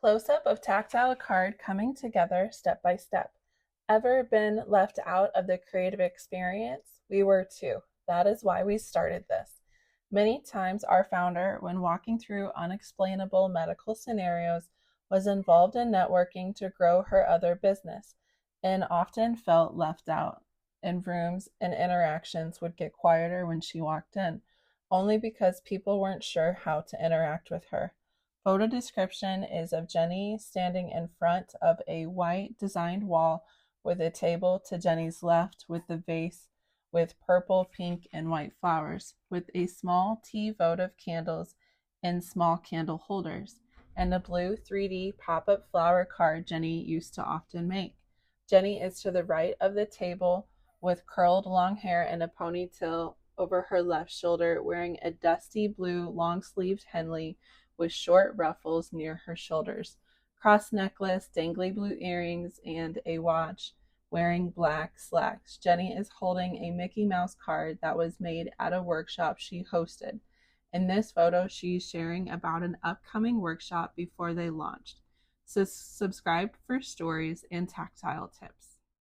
Close-up of Tactile card coming together step by step. Ever been left out of the creative experience? We were too. That is why we started this. Many times our founder, when walking through unexplainable medical scenarios, was involved in networking to grow her other business and often felt left out. In rooms and interactions would get quieter when she walked in, only because people weren't sure how to interact with her. Photo description is of Jenny standing in front of a white designed wall with a table to Jenny's left with the vase with purple, pink, and white flowers, with a small tea votive candles in small candle holders, and a blue 3D pop-up flower card Jenny used to often make. Jenny is to the right of the table with curled long hair and a ponytail over her left shoulder, wearing a dusty blue long-sleeved Henley with short ruffles near her shoulders, cross necklace, dangly blue earrings, and a watch, wearing black slacks. Jenny is holding a Mickey Mouse card that was made at a workshop she hosted. In this photo, she's sharing about an upcoming workshop before they launched. So subscribe for stories and tactile tips.